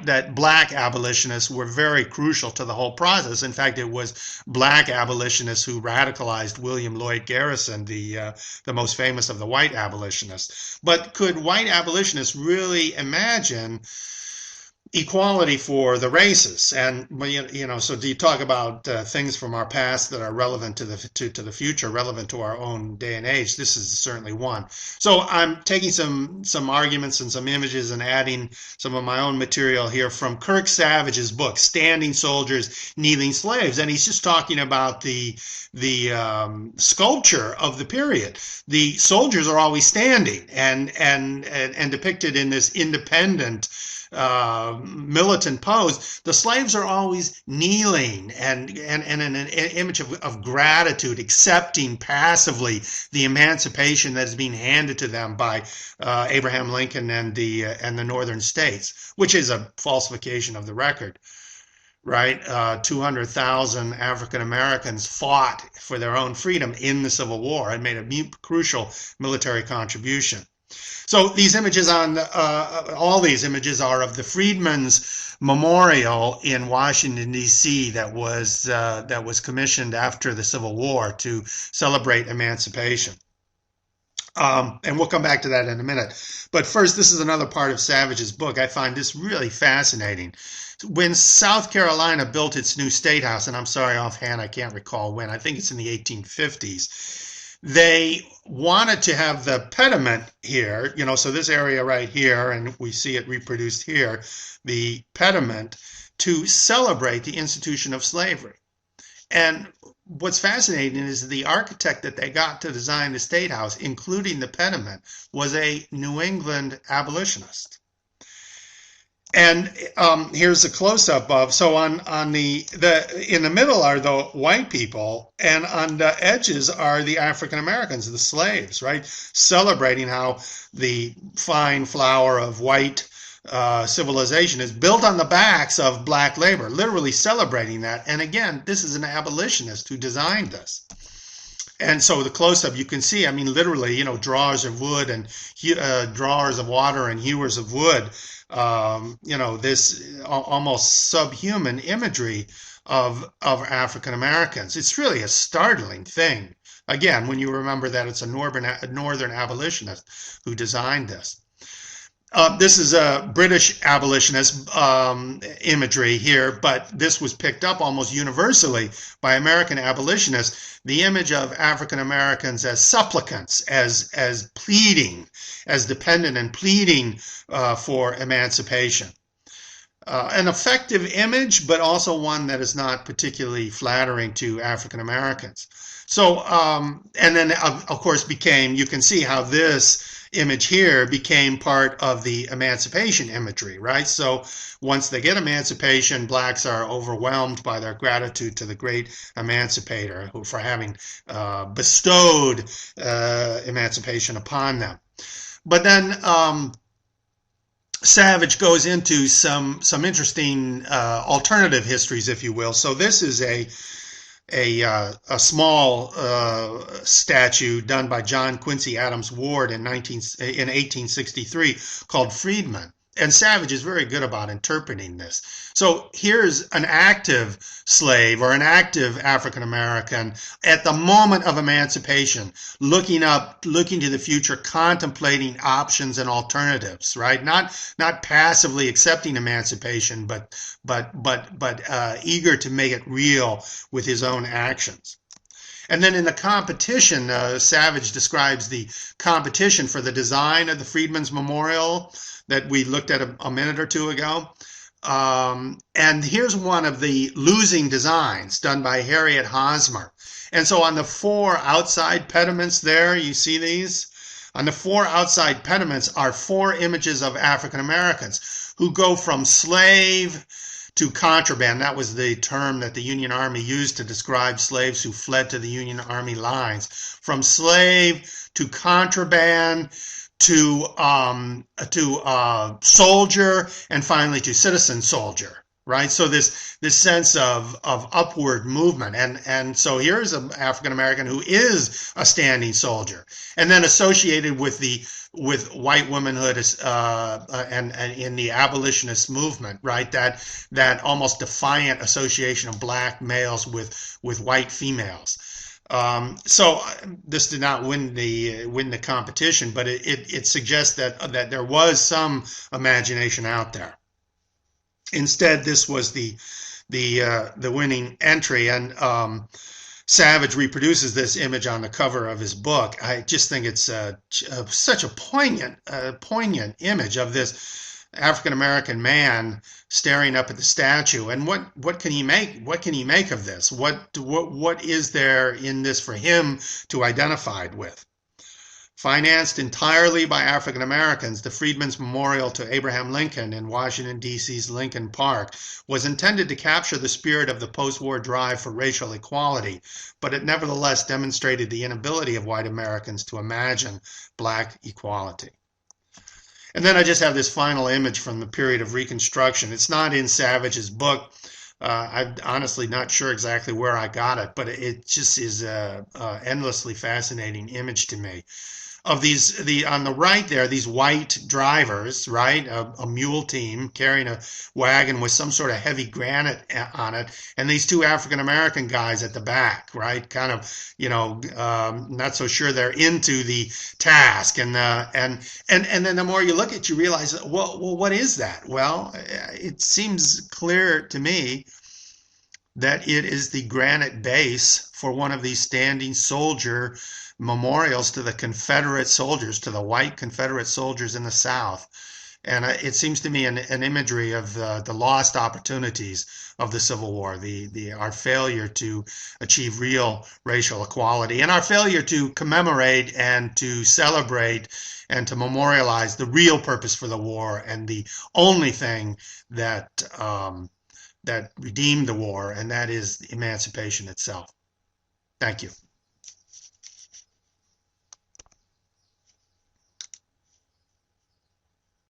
that black abolitionists were very crucial to the whole process. In fact, it was black abolitionists who radicalized William Lloyd Garrison, the most famous of the white abolitionists. But could white abolitionists really imagine equality for the races? And so do you talk about things from our past that are relevant to the future, relevant to our own day and age? This is certainly one. So I'm taking some arguments and some images and adding some of my own material here from Kirk Savage's book, Standing Soldiers, Kneeling Slaves, and he's just talking about the sculpture of the period. The soldiers are always standing and depicted in this independent militant pose. The slaves are always kneeling and an image of gratitude, accepting passively the emancipation that is being handed to them by Abraham Lincoln and the northern states, which is a falsification of the record. Right, 200,000 African Americans fought for their own freedom in the Civil War and made a crucial military contribution. So these images all these images are of the Freedmen's Memorial in Washington, D.C. that was commissioned after the Civil War to celebrate emancipation. And we'll come back to that in a minute. But first, this is another part of Savage's book. I find this really fascinating. When South Carolina built its new state house, and I'm sorry offhand, I can't recall when, I think it's in the 1850s, they wanted to have the pediment here, so this area right here, and we see it reproduced here, the pediment, to celebrate the institution of slavery. And what's fascinating is the architect that they got to design the State House, including the pediment, was a New England abolitionist. And here's a close-up of, so in the middle are the white people, and on the edges are the African Americans, the slaves, right? Celebrating how the fine flower of white civilization is built on the backs of black labor, literally celebrating that. And again, this is an abolitionist who designed this. And so the close-up, you can see, I mean, literally, drawers of wood and drawers of water and hewers of wood, this almost subhuman imagery of African Americans. It's really a startling thing, again, when you remember that it's a northern abolitionist who designed this. This is a British abolitionist imagery here, but this was picked up almost universally by American abolitionists. The image of African Americans as supplicants, as pleading, as dependent and pleading for emancipation. An effective image, but also one that is not particularly flattering to African Americans. So, and then of course you can see how this image here became part of the emancipation imagery, right? So once they get emancipation, blacks are overwhelmed by their gratitude to the great emancipator for having bestowed emancipation upon them. But then Savage goes into some interesting alternative histories, if you will. So this is a small statue done by John Quincy Adams Ward in 1863 called Freedmen. And Savage is very good about interpreting this. So here's an active slave or an active African American at the moment of emancipation, looking to the future, contemplating options and alternatives, right? Not passively accepting emancipation, but eager to make it real with his own actions. And then in the competition, Savage describes the competition for the design of the Freedmen's Memorial that we looked at a minute or two ago. And here's one of the losing designs done by Harriet Hosmer. And so on the 4 outside pediments there, you see these? On the 4 outside pediments are 4 images of African Americans who go from slave to contraband. That was the term that the Union Army used to describe slaves who fled to the Union Army lines. From slave to contraband to soldier, and finally to citizen soldier. right? So this sense of upward movement, and so here's an African American who is a standing soldier, and then associated with the with white womanhood and in the abolitionist movement, right? That almost defiant association of black males with white females. So this did not win the competition, but it suggests that there was some imagination out there. Instead, this was the winning entry, and Savage reproduces this image on the cover of his book. I just think it's such a poignant image of this African American man staring up at the statue. And what can he make? What can he make of this? What is there in this for him to identify with? Financed entirely by African Americans, the Freedmen's Memorial to Abraham Lincoln in Washington, D.C.'s Lincoln Park was intended to capture the spirit of the post-war drive for racial equality, but it nevertheless demonstrated the inability of white Americans to imagine black equality. And then I just have this final image from the period of Reconstruction. It's not in Savage's book. I'm honestly not sure exactly where I got it, but it just is an endlessly fascinating image to me of on the right there, these white drivers, right? A mule team carrying a wagon with some sort of heavy granite on it, and these two African American guys at the back, right? Kind of, not so sure they're into the task, and then the more you look at it, you realize, well, what is that? Well, it seems clear to me that it is the granite base for one of these standing soldier memorials to the Confederate soldiers, to the white Confederate soldiers in the South. And it seems to me an imagery of the lost opportunities of the Civil War, our failure to achieve real racial equality, and our failure to commemorate and to celebrate and to memorialize the real purpose for the war and the only thing that that redeemed the war, and that is emancipation itself. Thank you.